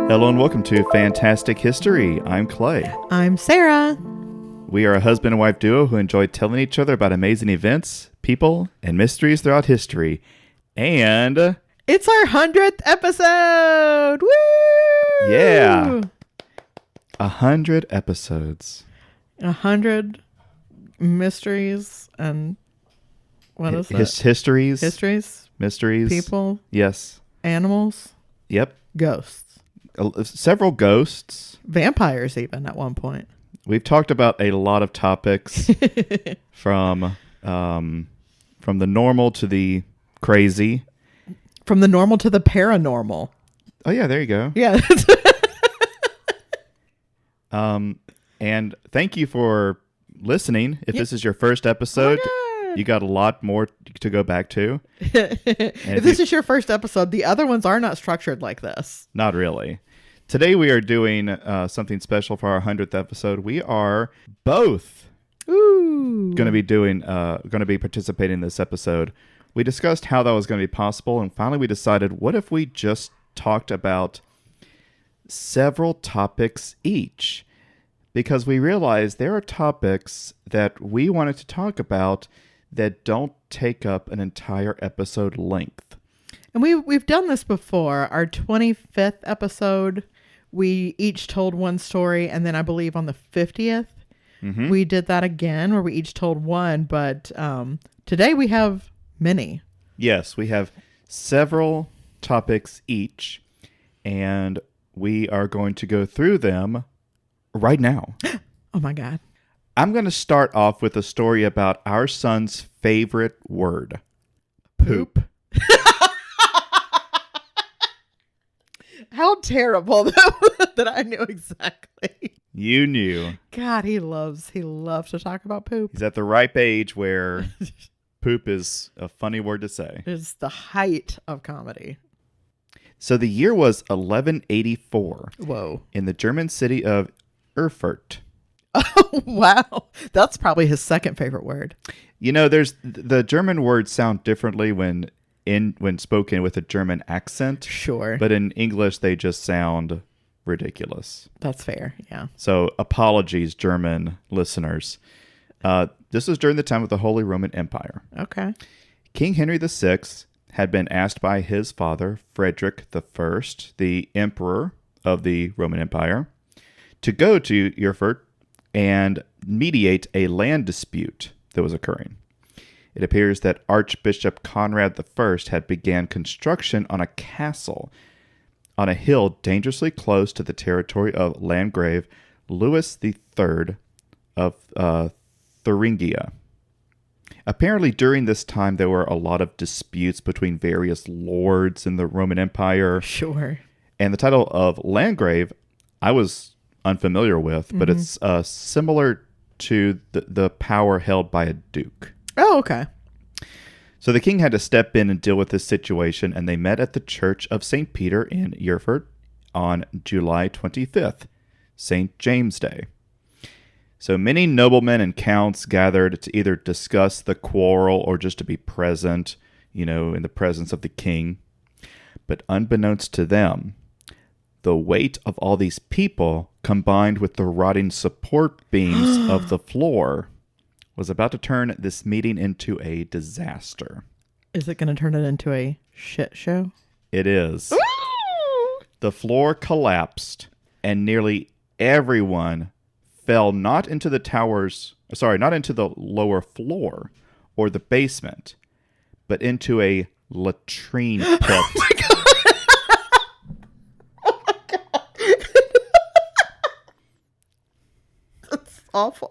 Hello and welcome to Fantastic History. I'm Clay. I'm Sarah. We are a husband and wife duo who enjoy telling each other about amazing events, people, and mysteries throughout history. And it's our 100th episode! Woo! Yeah! 100 episodes. 100 mysteries and what is that? Histories. Histories. Mysteries. People. Yes. Animals. Yep. Ghosts. Several ghosts. Vampires even at one point. We've talked about a lot of topics from the normal to the crazy. From the normal to the paranormal. Oh yeah, there you go. Yeah. And thank you for listening. If this is your first episode, you got a lot more to go back to. If this is your first episode, the other ones are not structured like this. Not really. Today we are doing something special for our 100th episode. We are both going to be participating in this episode. We discussed how that was going to be possible, and finally we decided, what if we just talked about several topics each? Because we realized there are topics that we wanted to talk about that don't take up an entire episode length. And we've done this before. Our 25th episode, we each told one story, and then I believe on the 50th, we did that again where we each told one, but today we have many. Yes, we have several topics each, and we are going to go through them right now. Oh my God. I'm going to start off with a story about our son's favorite word. Poop. How terrible that I knew exactly. You knew. God, he loves to talk about poop. He's at the ripe age where poop is a funny word to say. It's the height of comedy. So the year was 1184. Whoa. In the German city of Erfurt. Oh, wow. That's probably his second favorite word. You know, there's the German words sound differently when spoken with a German accent. Sure. But in English, they just sound ridiculous. That's fair, yeah. So apologies, German listeners. This was during the time of the Holy Roman Empire. Okay. King Henry VI had been asked by his father, Frederick I, the emperor of the Roman Empire, to go to Erfurt and mediate a land dispute that was occurring. It appears that Archbishop Conrad I had began construction on a castle on a hill dangerously close to the territory of Landgrave Louis III of Thuringia. Apparently, during this time, there were a lot of disputes between various lords in the Roman Empire. Sure. And the title of Landgrave, I was unfamiliar with, but it's similar to the power held by a duke. Oh, okay. So the king had to step in and deal with this situation, and they met at the Church of St. Peter in Erfurt on July 25th, St. James Day. So many noblemen and counts gathered to either discuss the quarrel or just to be present, in the presence of the king. But unbeknownst to them, the weight of all these people, combined with the rotting support beams of the floor, was about to turn this meeting into a disaster. Is it going to turn it into a shit show? It is. Ooh! The floor collapsed, and nearly everyone fell not into the lower floor or the basement, but into a latrine pit. Oh my God. Oh my God. That's awful.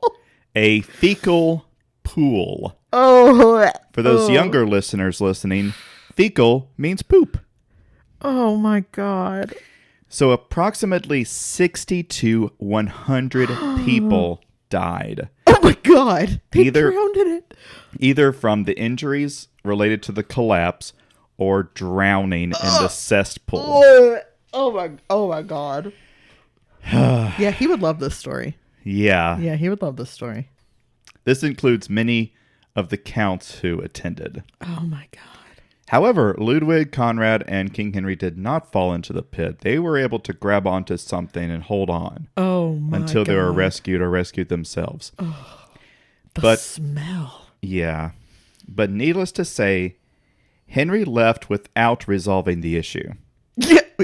A fecal pool. Oh. For those younger listeners listening, fecal means poop. Oh my God. So approximately 60 to 100 people died. Oh my God. They drowned in it. Either from the injuries related to the collapse or drowning in the cesspool. Oh my God. Yeah, he would love this story. Yeah. Yeah, he would love this story. This includes many of the counts who attended. Oh my God. However, Ludwig, Conrad, and King Henry did not fall into the pit. They were able to grab onto something and hold on until they were rescued or rescued themselves. The smell. Yeah. But needless to say, Henry left without resolving the issue.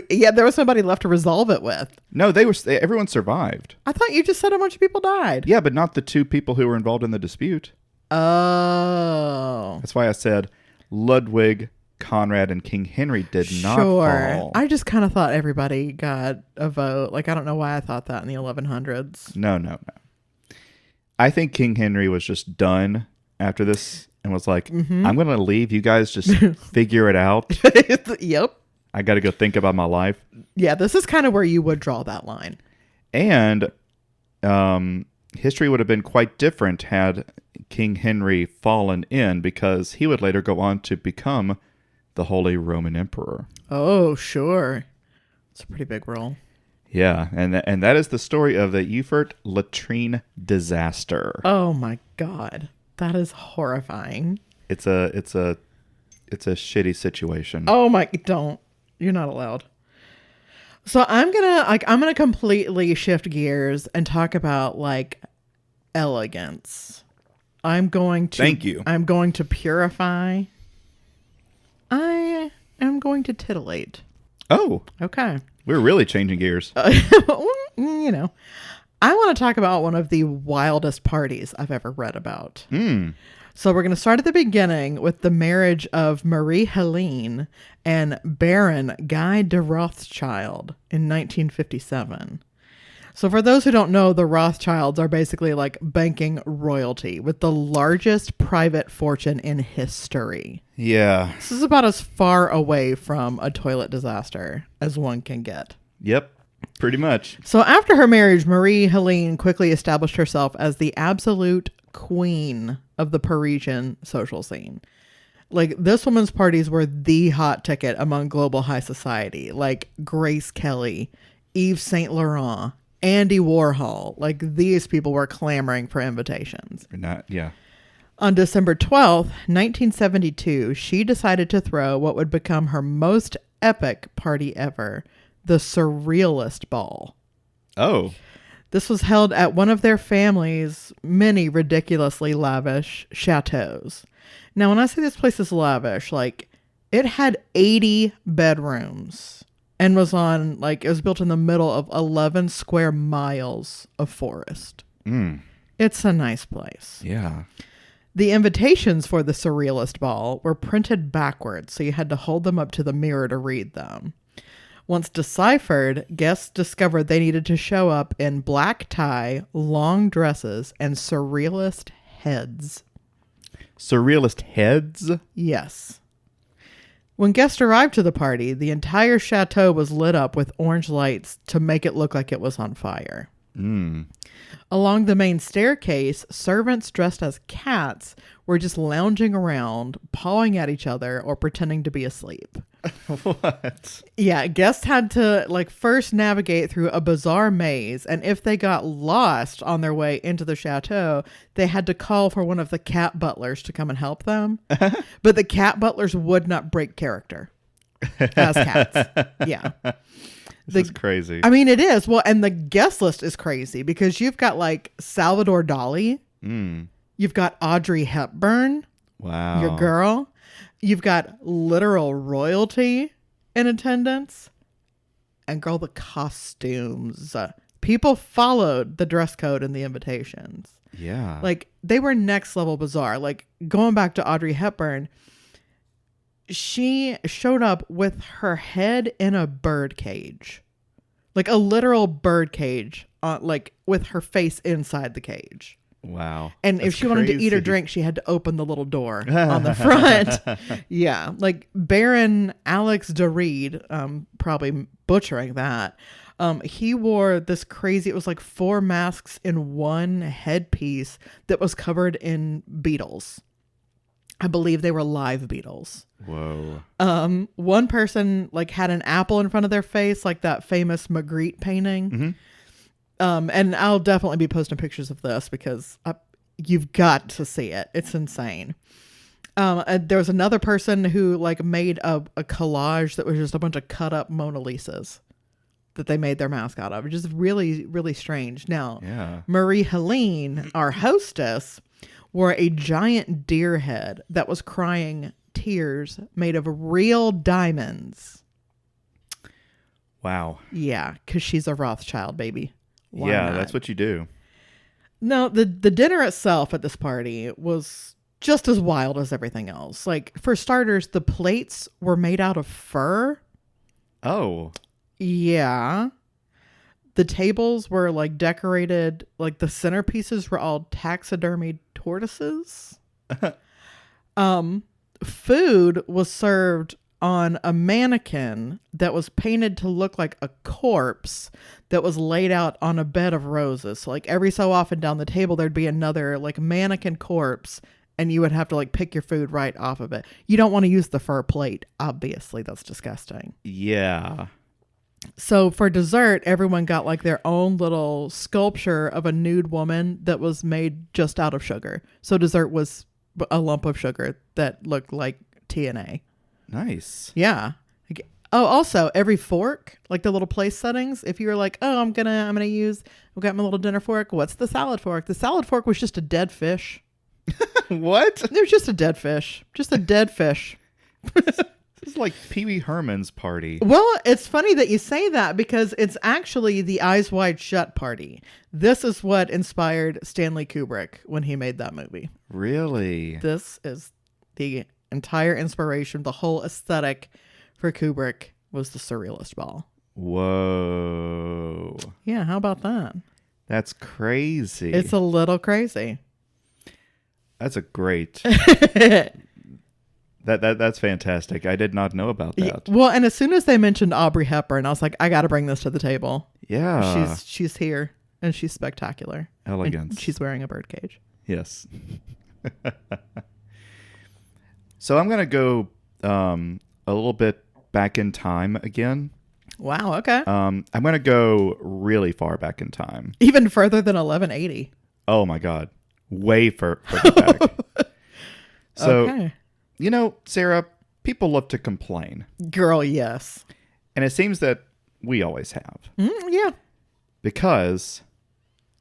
Yeah, there was somebody left to resolve it with. No, everyone survived. I thought you just said a bunch of people died. Yeah, but not the two people who were involved in the dispute. Oh. That's why I said Ludwig, Conrad, and King Henry did not fall. I just kind of thought everybody got a vote. Like, I don't know why I thought that in the 1100s. No. I think King Henry was just done after this and was like, I'm going to leave. You guys just figure it out. Yep. I got to go think about my life. Yeah, this is kind of where you would draw that line. And history would have been quite different had King Henry fallen in, because he would later go on to become the Holy Roman Emperor. Oh, sure. It's a pretty big role. Yeah, and that is the story of the Erfurt Latrine disaster. Oh my God, that is horrifying. It's a shitty situation. Oh my, don't. You're not allowed. So I'm gonna completely shift gears and talk about elegance. Thank you. I'm going to purify. I am going to titillate. Oh. Okay. We're really changing gears. You know, I want to talk about one of the wildest parties I've ever read about. So we're going to start at the beginning with the marriage of Marie Helene and Baron Guy de Rothschild in 1957. So for those who don't know, the Rothschilds are basically like banking royalty with the largest private fortune in history. Yeah. This is about as far away from a toilet disaster as one can get. Yep, pretty much. So after her marriage, Marie Helene quickly established herself as the absolute queen of the Parisian social scene. Like, this woman's parties were the hot ticket among global high society, like Grace Kelly, Yves Saint Laurent, Andy Warhol. Like, these people were clamoring for invitations. Yeah. On December 12th, 1972, she decided to throw what would become her most epic party ever, the Surrealist Ball. Oh. This was held at one of their family's many ridiculously lavish chateaus. Now, when I say this place is lavish, like, it had 80 bedrooms and was on, like, it was built in the middle of 11 square miles of forest. It's a nice place. Yeah. The invitations for the Surrealist Ball were printed backwards, so you had to hold them up to the mirror to read them. Once deciphered, guests discovered they needed to show up in black tie, long dresses, and surrealist heads. Surrealist heads? Yes. When guests arrived to the party, the entire chateau was lit up with orange lights to make it look like it was on fire. Along the main staircase, servants dressed as cats were just lounging around, pawing at each other, or pretending to be asleep. What? Yeah, guests had to first navigate through a bizarre maze, and if they got lost on their way into the chateau, they had to call for one of the cat butlers to come and help them. But the cat butlers would not break character as cats. Yeah. This is crazy. I mean, it is. Well, and the guest list is crazy because you've got Salvador Dali. You've got Audrey Hepburn. Wow. Your girl. You've got literal royalty in attendance. And girl, the costumes. People followed the dress code and the invitations. Yeah. They were next level bizarre. Going back to Audrey Hepburn, she showed up with her head in a bird cage. A literal bird cage, with her face inside the cage. Wow. And if she wanted to eat or drink, she had to open the little door on the front. Yeah. Baron Alex de Reed, probably butchering that. He wore this crazy, it was 4 masks in one headpiece that was covered in beetles. I believe they were live beetles. Whoa. One person had an apple in front of their face, like that famous Magritte painting. And I'll definitely be posting pictures of this because you've got to see it. It's insane. There was another person who like made a collage that was just a bunch of cut up Mona Lisas that they made their mask out of. Which is really, really strange. Now, Marie Helene, our hostess, wore a giant deer head that was crying tears made of real diamonds. Wow. Yeah, because she's a Rothschild, baby. Why not? That's what you do. No, the dinner itself at this party was just as wild as everything else. Like, for starters, the plates were made out of fur. Oh. Yeah. The tables were like decorated, like the centerpieces were all taxidermied tortoises. Food was served on a mannequin that was painted to look like a corpse that was laid out on a bed of roses. So like every so often down the table, there'd be another like mannequin corpse and you would have to like pick your food right off of it. You don't want to use the fur plate. Obviously, that's disgusting. Yeah. So for dessert, everyone got like their own little sculpture of a nude woman that was made just out of sugar. So dessert was a lump of sugar that looked like TNA. Nice. Yeah. Oh, also every fork, like the little place settings, if you were like, oh, I've got my little dinner fork. What's the salad fork? The salad fork was just a dead fish. What? It was just a dead fish. Just a dead fish. This is like Pee Wee Herman's party. Well, it's funny that you say that because it's actually the Eyes Wide Shut party. This is what inspired Stanley Kubrick when he made that movie. Really? This is the entire inspiration, the whole aesthetic for Kubrick was the Surrealist ball. Whoa. Yeah, how about that? That's crazy. It's a little crazy. That's a great... That's fantastic. I did not know about that. Well, and as soon as they mentioned Audrey Hepburn, I was like, I got to bring this to the table. Yeah. She's here and she's spectacular. Elegance. And she's wearing a birdcage. Yes. So I'm going to go a little bit back in time again. Wow. Okay. I'm going to go really far back in time. Even further than 1180. Oh my God. Way further back. So, okay. You know, Sarah, people love to complain. Girl, yes. And it seems that we always have. Yeah. Because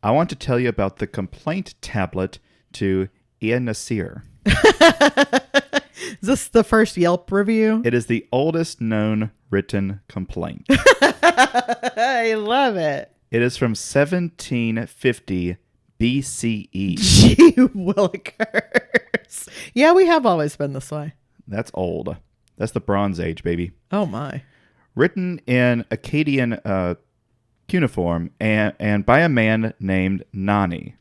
I want to tell you about the complaint tablet to Ea-nāṣir. Is this the first Yelp review? It is the oldest known written complaint. I love it. It is from 1750 BCE. Gee willikers. Yeah, we have always been this way. That's old. That's the Bronze Age, baby. Oh, my. Written in Akkadian cuneiform and by a man named Nani.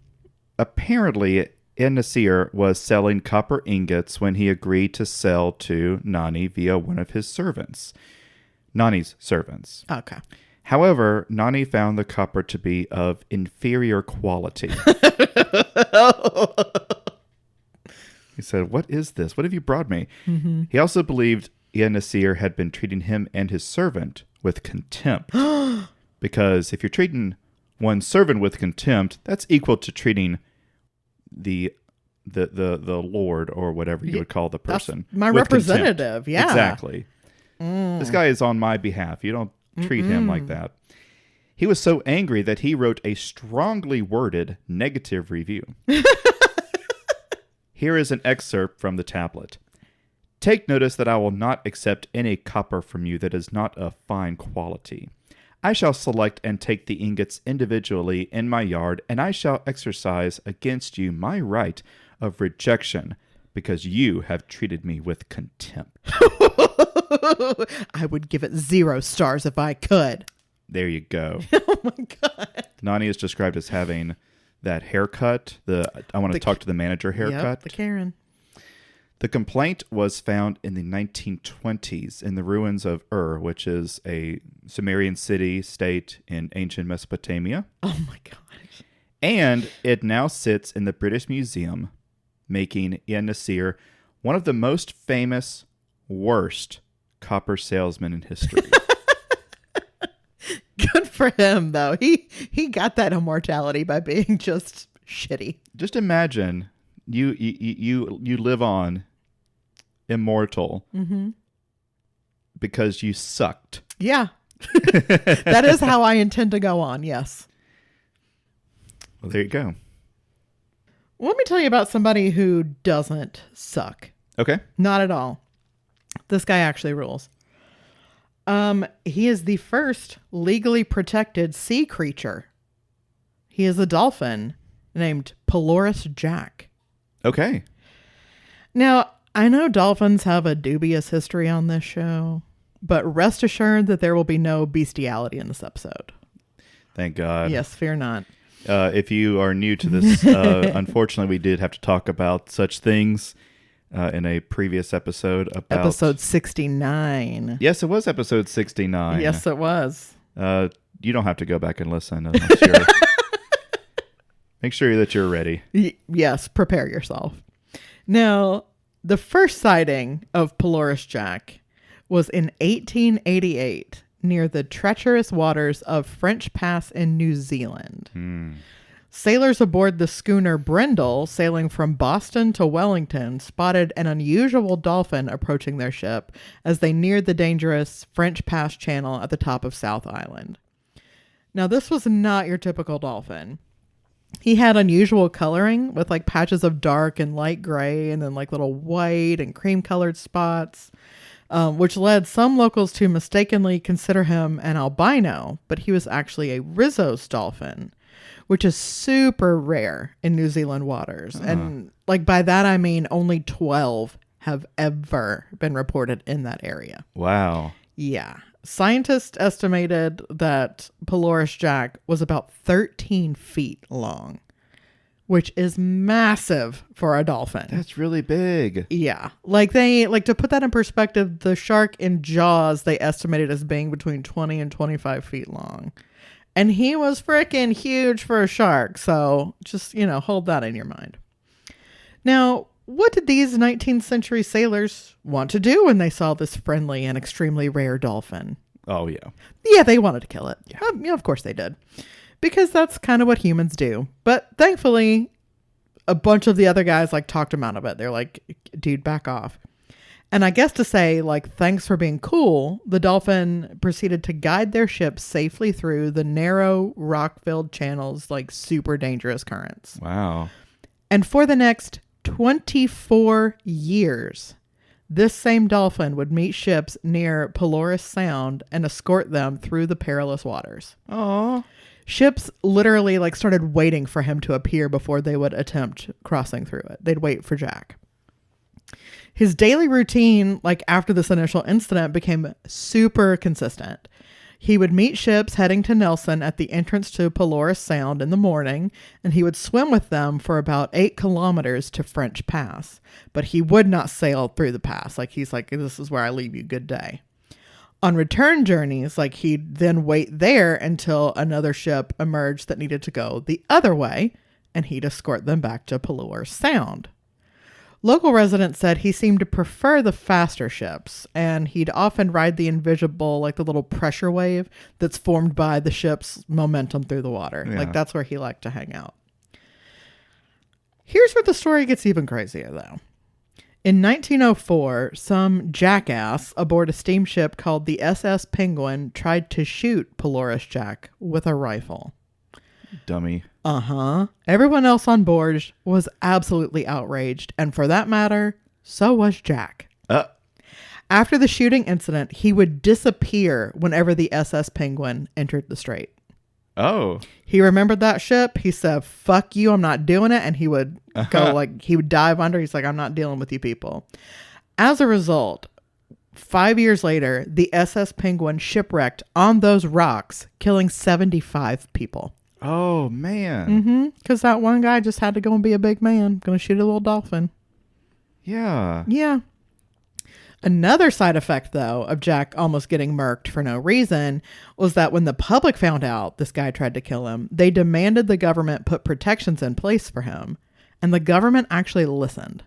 Apparently, Ea-nāṣir was selling copper ingots when he agreed to sell to Nani via one of his servants. Nani's servants. Okay. However, Nani found the copper to be of inferior quality. He said, "What is this? What have you brought me?" Mm-hmm. He also believed Ea-nāṣir had been treating him and his servant with contempt. Because if you're treating one servant with contempt, that's equal to treating the lord or whatever you would call the person. That's my representative, yeah. Exactly. This guy is on my behalf. You don't treat him like that. He was so angry that he wrote a strongly worded negative review. Here is an excerpt from the tablet. Take notice that I will not accept any copper from you that is not of fine quality. I shall select and take the ingots individually in my yard, and I shall exercise against you my right of rejection, because you have treated me with contempt. I would give it 0 stars if I could. There you go. Oh my God. Nani is described as having that haircut, I want to talk to the manager haircut. Yep, the Karen. The complaint was found in the 1920s in the ruins of which is a Sumerian city-state in ancient Mesopotamia. Oh my gosh. And it now sits in the British Museum, making Ea-nāṣir one of the most famous, worst copper salesmen in history. Good for him, though. He got that immortality by being just shitty. Just imagine you live on immortal because you sucked. Yeah. That is how I intend to go on, yes. Well, there you go. Let me tell you about somebody who doesn't suck. Okay. Not at all. This guy actually rules. He is the first legally protected sea creature. He is a dolphin named Pelorus Jack. Okay. Now, I know dolphins have a dubious history on this show, but rest assured that there will be no bestiality in this episode. Thank God. Yes, fear not. If you are new to this, unfortunately, we did have to talk about such things in a previous episode about... Episode 69. Yes, it was episode 69. Yes, it was. You don't have to go back and listen unless you're... Make sure that you're ready. Yes, prepare yourself. Now, the first sighting of Pelorus Jack was in 1888 near the treacherous waters of French Pass in New Zealand. Sailors aboard the schooner Brindle, sailing from Boston to Wellington, spotted an unusual dolphin approaching their ship as they neared the dangerous French Pass Channel at the top of South Island. Now, this was not your typical dolphin. He had unusual coloring with like patches of dark and light gray and then like little white and cream colored spots, which led some locals to mistakenly consider him an albino, but he was actually a Rizzo's dolphin, which is super rare in New Zealand waters. And like by that, I mean only 12 have ever been reported in that area. Wow. Yeah. Scientists estimated that Pelorus Jack was about 13 feet long, which is massive for a dolphin. That's really big. Yeah. To put that in perspective, the shark in Jaws, they estimated as being between 20 and 25 feet long. And he was freaking huge for a shark. So just, hold that in your mind. Now, what did these 19th century sailors want to do when they saw this friendly and extremely rare dolphin? Oh, yeah. Yeah, they wanted to kill it. Yeah. Of course they did. Because that's kind of what humans do. But thankfully, a bunch of the other guys talked him out of it. They're like, dude, back off. And I guess to say, thanks for being cool, the dolphin proceeded to guide their ship safely through the narrow, rock-filled channels, super dangerous currents. Wow. And for the next 24 years, this same dolphin would meet ships near Pelorus Sound and escort them through the perilous waters. Aww. Ships literally started waiting for him to appear before they would attempt crossing through it. They'd wait for Jack. His daily routine, after this initial incident, became super consistent. He would meet ships heading to Nelson at the entrance to Pelorus Sound in the morning, and he would swim with them for about 8 kilometers to French Pass. But he would not sail through the pass. He's like, this is where I leave you. Good day. On return journeys, he'd then wait there until another ship emerged that needed to go the other way, and he'd escort them back to Pelorus Sound. Local residents said he seemed to prefer the faster ships, and he'd often ride the invisible, the little pressure wave that's formed by the ship's momentum through the water. Yeah. That's where he liked to hang out. Here's where the story gets even crazier, though. In 1904, some jackass aboard a steamship called the SS Penguin tried to shoot Pelorus Jack with a rifle. Dummy. Everyone else on board was absolutely outraged, and for that matter, so was Jack. After the shooting incident, he would disappear whenever the SS Penguin entered the strait. Oh. He remembered that ship. He said, fuck you, I'm not doing it. And he would go he would dive under. He's like, I'm not dealing with you people. As a result, 5 years later, the SS Penguin shipwrecked on those rocks, killing 75 people. Oh, man. Because that one guy just had to go and be a big man. Going to shoot a little dolphin. Yeah. Yeah. Another side effect, though, of Jack almost getting murked for no reason was that when the public found out this guy tried to kill him, they demanded the government put protections in place for him. And the government actually listened.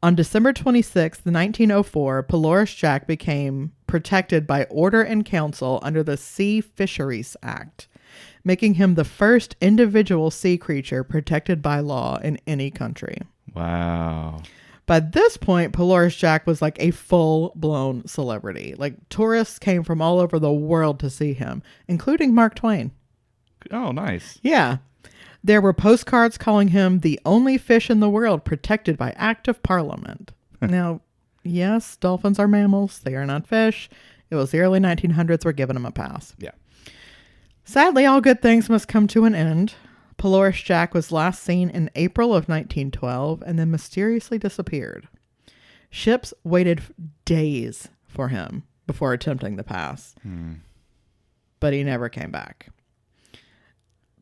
On December 26, 1904, Pelorus Jack became protected by order in council under the Sea Fisheries Act, making him the first individual sea creature protected by law in any country. Wow. By this point, Pelorus Jack was like a full-blown celebrity. Like, tourists came from all over the world to see him, including Mark Twain. Oh, nice. Yeah. There were postcards calling him the only fish in the world protected by act of parliament. Now, yes, dolphins are mammals. They are not fish. It was the early 1900s. We're giving him a pass. Yeah. Sadly, all good things must come to an end. Pelorus Jack was last seen in April of 1912 and then mysteriously disappeared. Ships waited days for him before attempting the pass, but he never came back.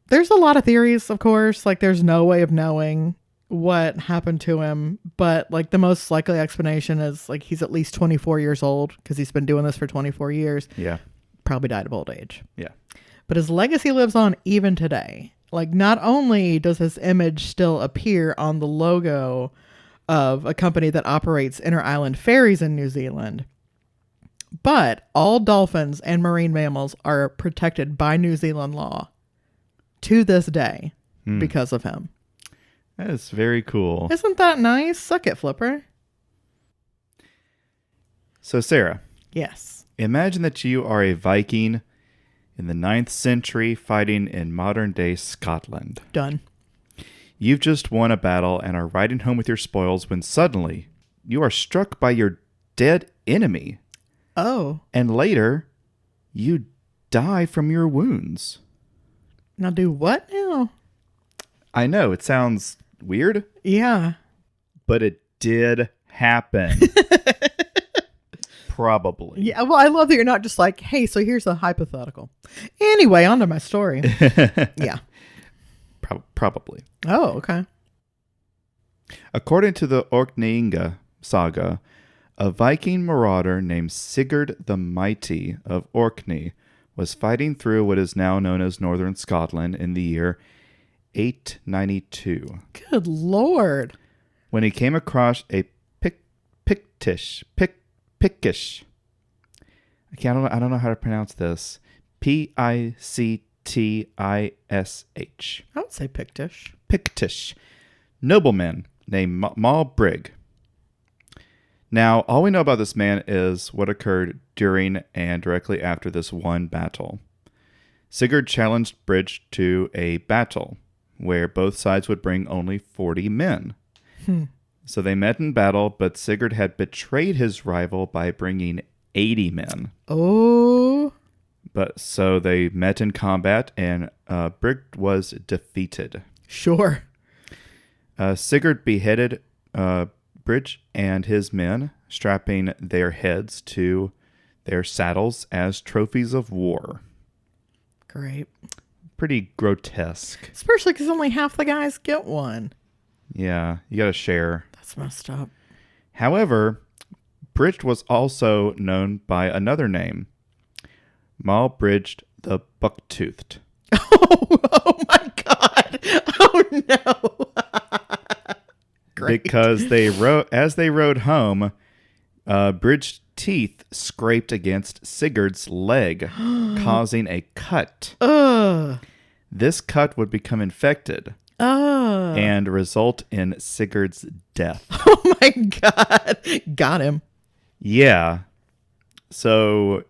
There's a lot of theories, of course. Like, there's no way of knowing what happened to him, but like the most likely explanation is like he's at least 24 years old because he's been doing this for 24 years. Yeah. Probably died of old age. Yeah. But his legacy lives on even today. Like, not only does his image still appear on the logo of a company that operates inter-island ferries in New Zealand, but all dolphins and marine mammals are protected by New Zealand law to this day because of him. That is very cool. Isn't that nice? Suck it, Flipper. So, Sarah. Yes. Imagine that you are a Viking in the 9th century fighting in modern-day Scotland. Done. You've just won a battle and are riding home with your spoils when suddenly you are struck by your dead enemy. Oh. And later, you die from your wounds. Now do what now? I know, it sounds weird. Yeah. But it did happen. Probably. Yeah, well, I love that you're not just like, hey, so here's a hypothetical. Anyway, on to my story. Yeah. Probably. Oh, okay. According to the Orkneyinga saga, a Viking marauder named Sigurd the Mighty of Orkney was fighting through what is now known as northern Scotland in the year 892. Good Lord. When he came across a Pictish. I don't know how to pronounce this. Pictish. I would say Pictish. Pictish nobleman named Máel. Now, all we know about this man is what occurred during and directly after this one battle. Sigurd challenged Brigte to a battle where both sides would bring only 40 men. So they met in battle, but Sigurd had betrayed his rival by bringing 80 men. Oh. But so they met in combat, and Brigte was defeated. Sure. Sigurd beheaded Brigte and his men, strapping their heads to their saddles as trophies of war. Great. Pretty grotesque. Especially because only half the guys get one. Yeah, you got to share. That's messed up. However, Brigte was also known by another name, Máel the Buck-toothed. Oh my God. Oh no. Great. Because as they rode home, Brigte's teeth scraped against Sigurd's leg, causing a cut. Ugh. This cut would become infected and result in Sigurd's death. Oh my God. Got him. Yeah. So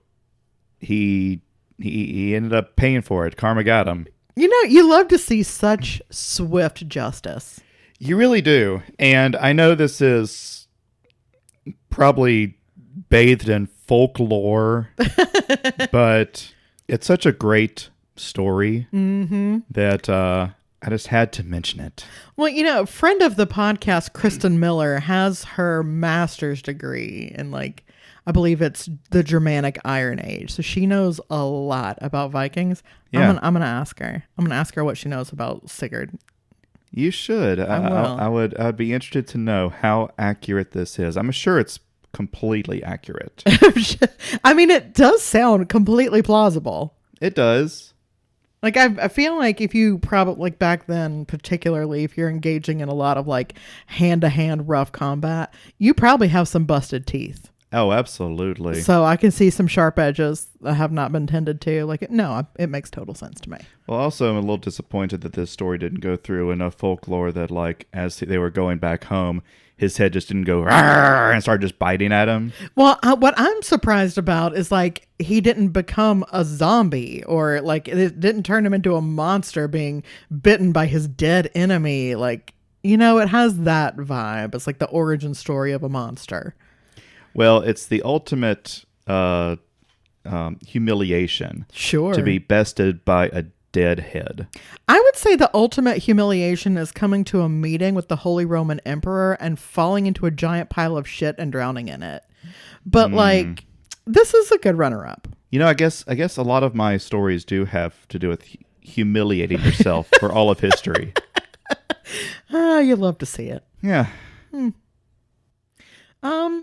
he ended up paying for it. Karma got him. You know, you love to see such swift justice. You really do. And I know this is probably bathed in folklore, but it's such a great story that I just had to mention it. Well, you know, a friend of the podcast, Kristen Miller, has her master's degree in, like, I believe it's the Germanic Iron Age. So she knows a lot about Vikings. Yeah. I'm gonna ask her. I'm gonna ask her what she knows about Sigurd. You should. I would be interested to know how accurate this is. I'm sure it's completely accurate. I mean, it does sound completely plausible. It does. Like, I feel like if you probably, like, back then, particularly if you're engaging in a lot of, like, hand-to-hand rough combat, you probably have some busted teeth. Oh, absolutely. So I can see some sharp edges that have not been tended to. Like, no, it makes total sense to me. Well, also, I'm a little disappointed that this story didn't go through enough folklore that, like, as they were going back home, his head just didn't go "Rawr," and start just biting at him. Well, what I'm surprised about is, like, he didn't become a zombie, or, like, it didn't turn him into a monster being bitten by his dead enemy. Like, you know, it has that vibe. It's like the origin story of a monster. Well, it's the ultimate humiliation. Sure. To be bested by a dead head. I would say the ultimate humiliation is coming to a meeting with the Holy Roman Emperor and falling into a giant pile of shit and drowning in it. But like, this is a good runner-up. You know, I guess a lot of my stories do have to do with humiliating yourself for all of history. You love to see it. Yeah.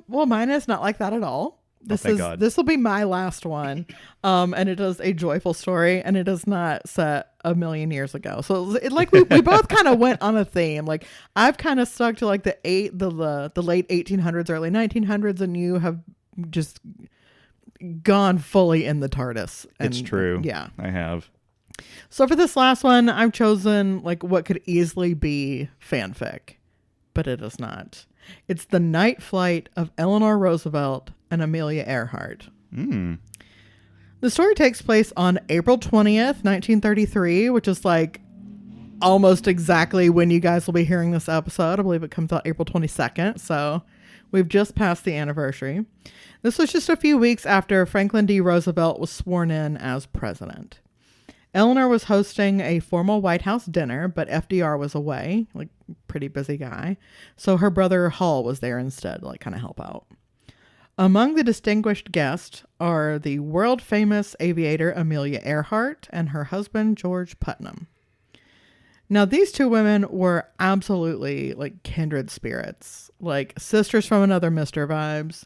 Well, mine is not like that at all. This will be my last one. And it is a joyful story, and it is not set a million years ago. So like we both kind of went on a theme. Like I've kind of stuck to like the late 1800s, early 1900s, and you have just gone fully in the TARDIS. And, it's true. Yeah, I have. So for this last one, I've chosen like what could easily be fanfic, but it is not. It's the night flight of Eleanor Roosevelt and Amelia Earhart. The story takes place on April 20th, 1933, which is like almost exactly when you guys will be hearing this episode. I believe it comes out April 22nd. So we've just passed the anniversary. This was just a few weeks after Franklin D. Roosevelt was sworn in as president. Eleanor was hosting a formal White House dinner, but FDR was away, like pretty busy guy. So her brother Hall was there instead, like kind of help out. Among the distinguished guests are the world famous aviator Amelia Earhart and her husband George Putnam. Now these two women were absolutely like kindred spirits, like sisters from another mister vibes.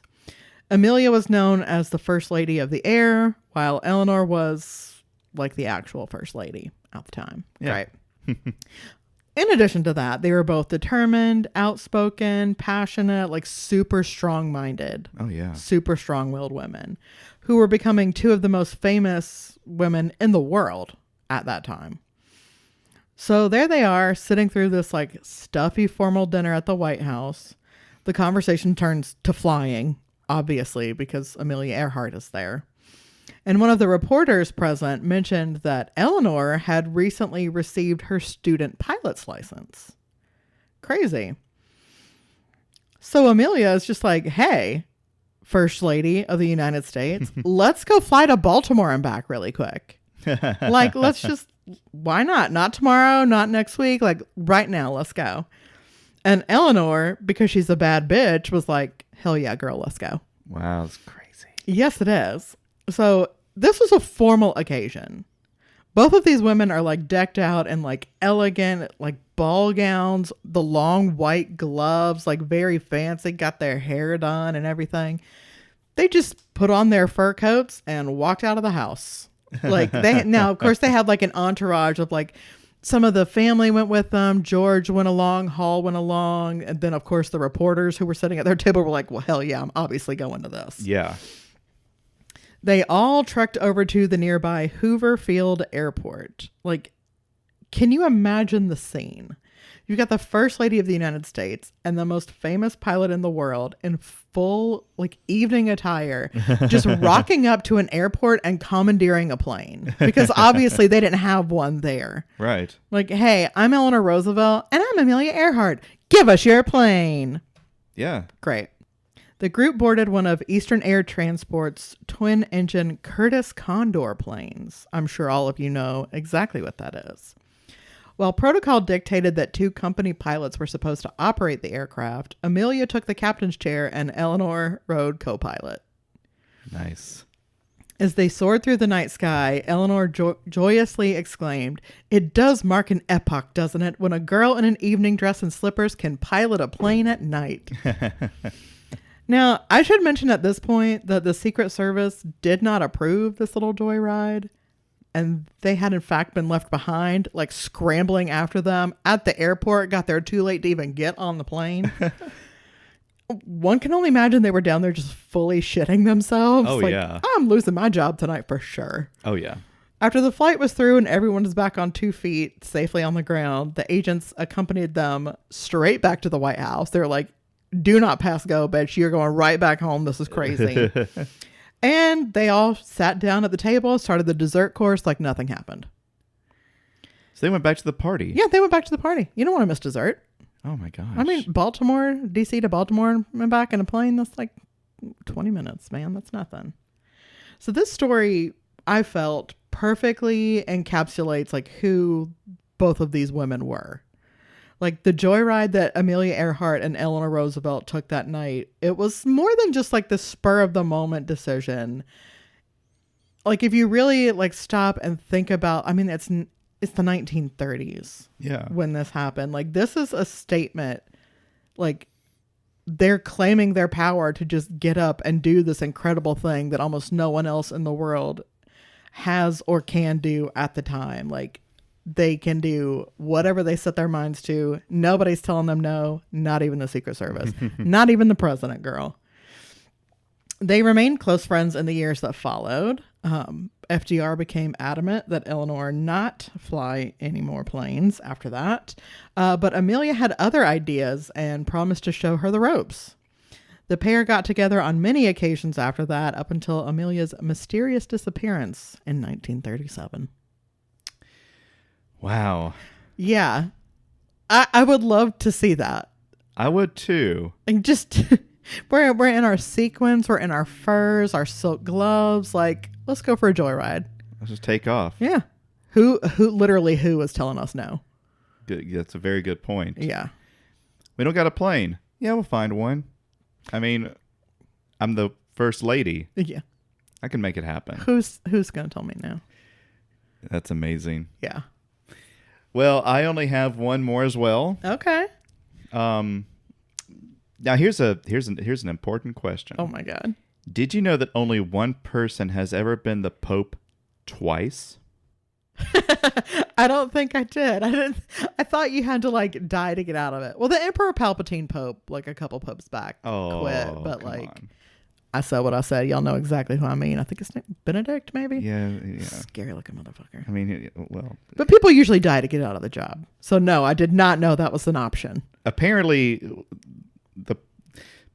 Amelia was known as the First Lady of the Air, while Eleanor was like the actual first lady at the time. Yeah. Right. In addition to that, they were both determined, outspoken, passionate, like super strong-minded. Oh, yeah. Super strong-willed women who were becoming two of the most famous women in the world at that time. So there they are sitting through this like stuffy formal dinner at the White House. The conversation turns to flying, obviously, because Amelia Earhart is there. And one of the reporters present mentioned that Eleanor had recently received her student pilot's license. Crazy. So Amelia is just like, hey, First Lady of the United States, let's go fly to Baltimore and back really quick. Like, let's just, why not? Not tomorrow, not next week. Like right now, let's go. And Eleanor, because she's a bad bitch, was like, hell yeah, girl, let's go. Wow, that's crazy. Yes, it is. So this was a formal occasion. Both of these women are like decked out in like elegant, like ball gowns, the long white gloves, like very fancy, got their hair done and everything. They just put on their fur coats and walked out of the house. Like now, of course, they had like an entourage of like some of the family went with them. George went along, Hall went along. And then, of course, the reporters who were sitting at their table were like, well, hell yeah, I'm obviously going to this. Yeah. They all trekked over to the nearby Hoover Field Airport. Like, can you imagine the scene? You've got the First Lady of the United States and the most famous pilot in the world in full, like, evening attire, just rocking up to an airport and commandeering a plane. Because obviously they didn't have one there. Right. Like, hey, I'm Eleanor Roosevelt and I'm Amelia Earhart. Give us your plane. Yeah. Great. The group boarded one of Eastern Air Transport's twin-engine Curtiss Condor planes. I'm sure all of you know exactly what that is. While protocol dictated that two company pilots were supposed to operate the aircraft, Amelia took the captain's chair and Eleanor rode co-pilot. Nice. As they soared through the night sky, Eleanor joyously exclaimed, "It does mark an epoch, doesn't it, when a girl in an evening dress and slippers can pilot a plane at night?" Now, I should mention at this point that the Secret Service did not approve this little joyride, and they had in fact been left behind, like scrambling after them at the airport, got there too late to even get on the plane. one can only imagine they were down there just fully shitting themselves. Oh, like, yeah. I'm losing my job tonight for sure. Oh, yeah. After the flight was through and everyone was back on 2 feet safely on the ground, the agents accompanied them straight back to the White House. They were like, do not pass go, bitch. You're going right back home. This is crazy. And they all sat down at the table, started the dessert course like nothing happened. So they went back to the party. Yeah, they went back to the party. You don't want to miss dessert. Oh, my gosh. I mean, Baltimore, D.C. to Baltimore and back in a plane, that's like 20 minutes, man. That's nothing. So this story, I felt, perfectly encapsulates like who both of these women were. Like the joyride that Amelia Earhart and Eleanor Roosevelt took that night, it was more than just like the spur of the moment decision. Like if you really like stop and think about, I mean, it's the 1930s. Yeah. When this happened. Like this is a statement. Like they're claiming their power to just get up and do this incredible thing that almost no one else in the world has or can do at the time. Like they can do whatever they set their minds to. Nobody's telling them no, not even the Secret Service, not even the president, girl. They remained close friends in the years that followed. FDR became adamant that Eleanor not fly any more planes after that. But Amelia had other ideas and promised to show her the ropes. The pair got together on many occasions after that, up until Amelia's mysterious disappearance in 1937. Wow. Yeah. I would love to see that. I would too. And just, we're in our sequins, we're in our furs, our silk gloves. Like, let's go for a joyride. Let's just take off. Yeah. Who is telling us no? Good. That's a very good point. Yeah. We don't got a plane. Yeah, we'll find one. I mean, I'm the first lady. Yeah. I can make it happen. Who's going to tell me no? That's amazing. Yeah. Well, I only have one more as well. Okay. Now here's an important question. Oh my God. Did you know that only one person has ever been the Pope twice? I don't think I did. I thought you had to like die to get out of it. Well, the Emperor Palpatine Pope, like a couple popes back, quit. But like, on. I said what I said. Y'all know exactly who I mean. I think his name Benedict, maybe. Yeah. Scary looking motherfucker. I mean, well. But people usually die to get out of the job. So no, I did not know that was an option. Apparently, the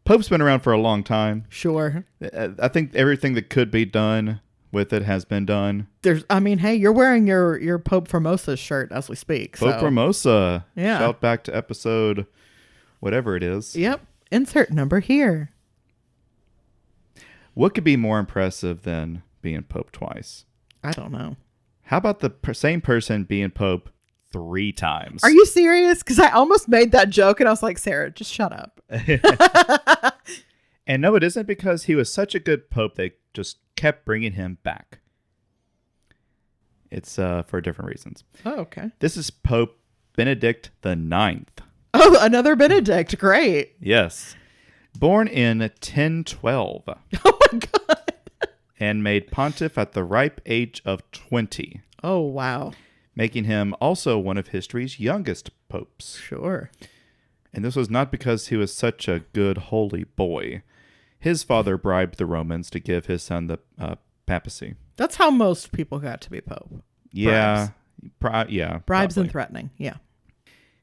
Pope's been around for a long time. Sure. I think everything that could be done with it has been done. Hey, you're wearing your Pope Formosa shirt as we speak. Pope Formosa. Yeah. Shout back to episode whatever it is. Yep. Insert number here. What could be more impressive than being Pope twice? I don't know. How about the same person being Pope 3 times? Are you serious? Because I almost made that joke and I was like, Sarah, just shut up. And no, it isn't because he was such a good Pope they just kept bringing him back. It's for different reasons. Oh, okay. This is Pope Benedict IX. Oh, another Benedict. Great. Yes. Born in 1012. Oh, my God. And made pontiff at the ripe age of 20. Oh, wow. Making him also one of history's youngest popes. Sure. And this was not because he was such a good holy boy. His father bribed the Romans to give his son the papacy. That's how most people got to be pope. Yeah. Bribes Probably. and threatening. Yeah.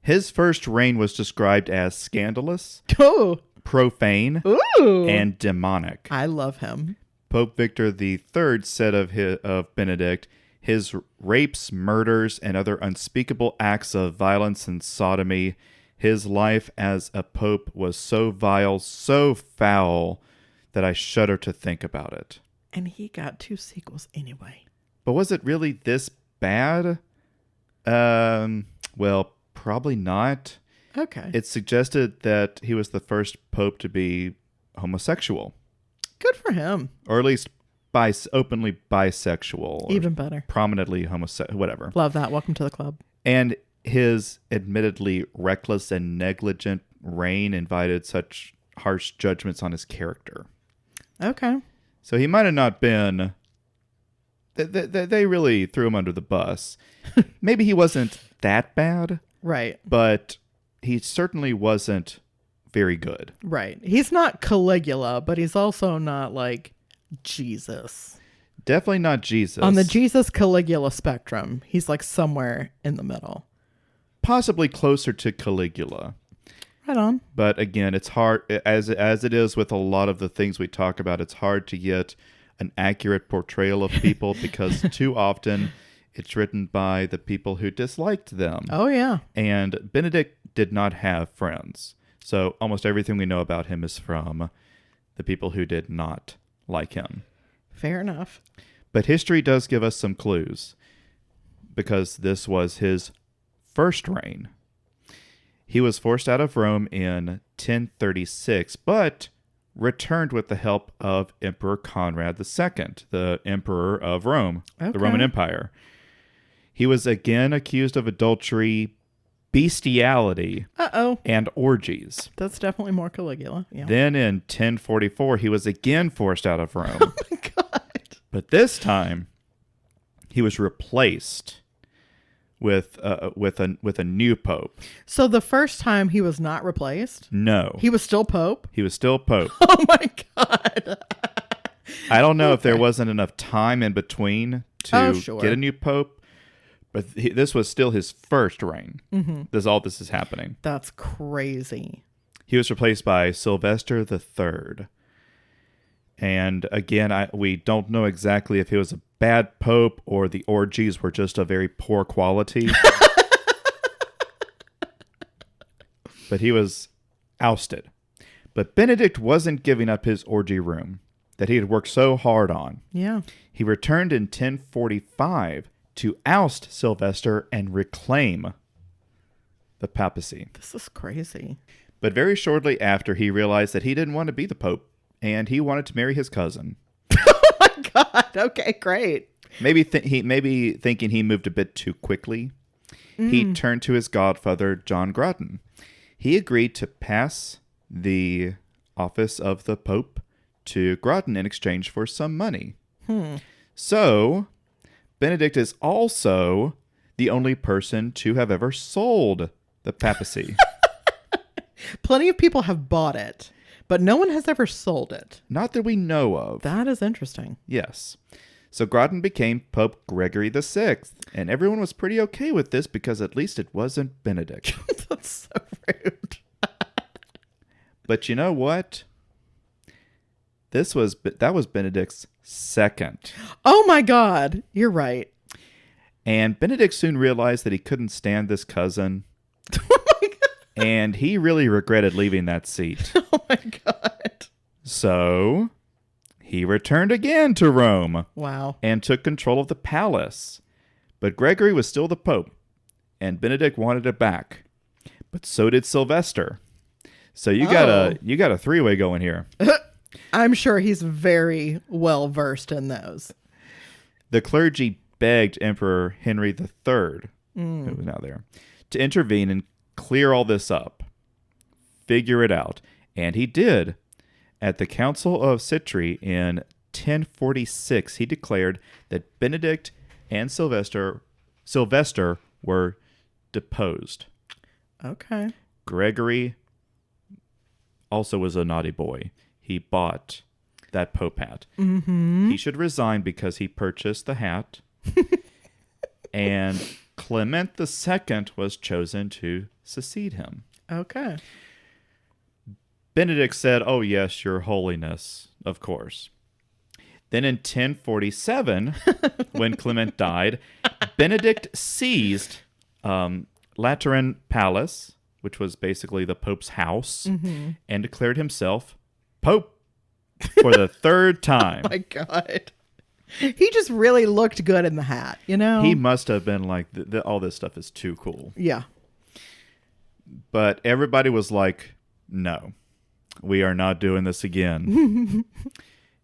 His first reign was described as scandalous, Oh. profane, Ooh. and demonic. I love him. Pope Victor III said of Benedict, his rapes, murders, and other unspeakable acts of violence and sodomy, his life as a pope was so vile, so foul, that I shudder to think about it. And he got 2 sequels anyway. But was it really this bad? Well, probably not. Okay. It suggested that he was the first pope to be homosexual. Good for him. Or at least openly bisexual. Even better. Prominently homosexual, whatever. Love that. Welcome to the club. And his admittedly reckless and negligent reign invited such harsh judgments on his character. Okay. So he might have not been... They really threw him under the bus. Maybe he wasn't that bad. Right. But he certainly wasn't very good. Right. He's not Caligula, but he's also not like Jesus. Definitely not Jesus. On the Jesus Caligula spectrum, he's like somewhere in the middle. Possibly closer to Caligula. Right on. But again, it's hard, as it is with a lot of the things we talk about, it's hard to get an accurate portrayal of people because too often it's written by the people who disliked them. Oh, yeah. And Benedict did not have friends. So almost everything we know about him is from the people who did not like him. Fair enough. But history does give us some clues because this was his first reign. He was forced out of Rome in 1036, but returned with the help of Emperor Conrad II, the emperor of Rome, the Roman Empire. He was again accused of adultery, bestiality, and orgies. That's definitely more Caligula. Yeah. Then in 1044, he was again forced out of Rome. Oh my God. But this time, he was replaced with a new pope. So the first time he was not replaced? No. He was still Pope? He was still pope. Oh my God. I don't know if there wasn't enough time in between to get a new pope, but this was still his first reign. All this is happening. That's crazy. He was replaced by Sylvester III. And again, we don't know exactly if he was a bad pope or the orgies were just a very poor quality. But he was ousted. But Benedict wasn't giving up his orgy room that he had worked so hard on. Yeah. He returned in 1045 to oust Sylvester and reclaim the papacy. This is crazy. But very shortly after, he realized that he didn't want to be the pope, and he wanted to marry his cousin. Oh my God. Okay, great. Maybe thinking he moved a bit too quickly, he turned to his godfather, John Grattan. He agreed to pass the office of the pope to Grattan in exchange for some money. So, Benedict is also the only person to have ever sold the papacy. Plenty of people have bought it, but no one has ever sold it. Not that we know of. That is interesting. Yes. So Grattan became Pope Gregory VI, and everyone was pretty okay with this because at least it wasn't Benedict. That's so rude. But you know what? That was Benedict's second. Oh my God. You're right. And Benedict soon realized that he couldn't stand this cousin. And he really regretted leaving that seat. Oh my God. So he returned again to Rome. Wow. And took control of the palace. But Gregory was still the pope, and Benedict wanted it back. But so did Sylvester. So you got a three-way going here. I'm sure he's very well versed in those. The clergy begged Emperor Henry III, who was now there, to intervene and clear all this up, figure it out. And he did. At the Council of Citri in 1046, he declared that Benedict and Sylvester were deposed. Okay. Gregory also was a naughty boy. He bought that Pope hat. He should resign because he purchased the hat. And Clement II was chosen to succeed him. Okay. Benedict said, "Oh, yes, your holiness, of course." Then in 1047, when Clement died, Benedict seized Latrine Palace, which was basically the Pope's house, and declared himself Pope for the third time. Oh my God. He just really looked good in the hat, you know? He must have been like, all this stuff is too cool. Yeah. But everybody was like, no, we are not doing this again.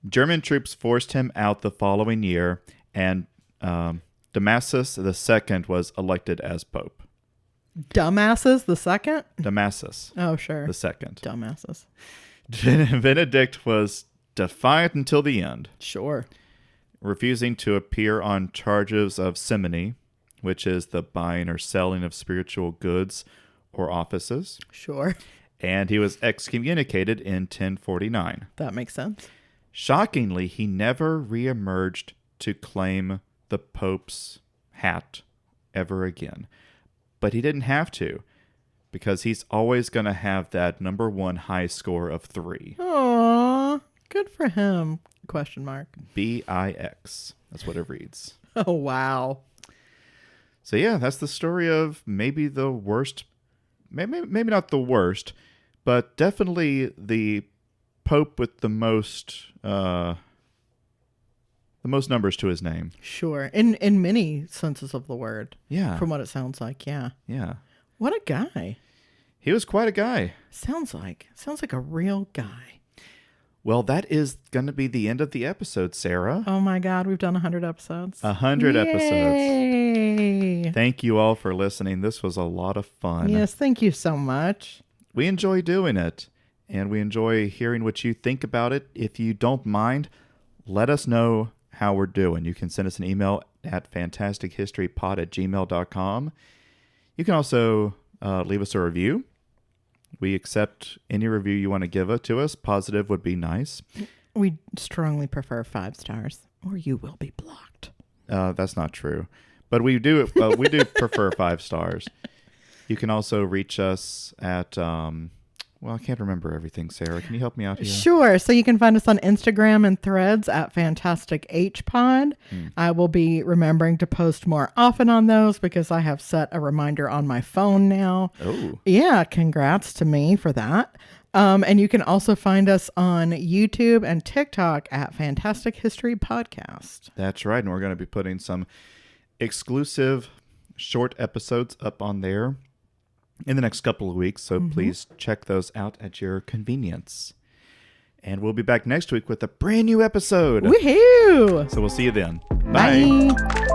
German troops forced him out the following year, and Damasus II was elected as Pope. Dumbasses the second? Damasus. Oh, sure. The second. Dumbasses. Benedict was defiant until the end. Sure. Refusing to appear on charges of simony, which is the buying or selling of spiritual goods or offices. Sure. and he was excommunicated in 1049. That makes sense. Shockingly, he never reemerged to claim the Pope's hat ever again. But he didn't have to, because he's always going to have that number one high score of 3. Aww, good for him. Question mark. BIX. That's what it reads. Oh, wow. So yeah, that's the story of maybe the worst, maybe not the worst, but definitely the Pope with the most numbers to his name. Sure. In many senses of the word. Yeah. From what it sounds like, yeah. Yeah. What a guy. He was quite a guy. Sounds like a real guy. Well, that is going to be the end of the episode, Sarah. Oh my God, we've done 100 episodes. 100 episodes. Yay! Thank you all for listening. This was a lot of fun. Yes, thank you so much. We enjoy doing it, and we enjoy hearing what you think about it. If you don't mind, let us know how we're doing. You can send us an email at fantastichistorypod@gmail.com. You can also leave us a review. We accept any review you want to give it to us. Positive would be nice. We strongly prefer 5 stars, or you will be blocked. That's not true, but we do prefer 5 stars. You can also reach us at well, I can't remember everything, Sarah. Can you help me out here? Sure. So you can find us on Instagram and Threads at FantasticHPod. I will be remembering to post more often on those because I have set a reminder on my phone now. Oh. Yeah, congrats to me for that. And you can also find us on YouTube and TikTok at Fantastic History Podcast. That's right. And we're going to be putting some exclusive short episodes up on there in the next couple of weeks, so please check those out at your convenience. And we'll be back next week with a brand new episode. Woohoo! So we'll see you then. Bye. Bye.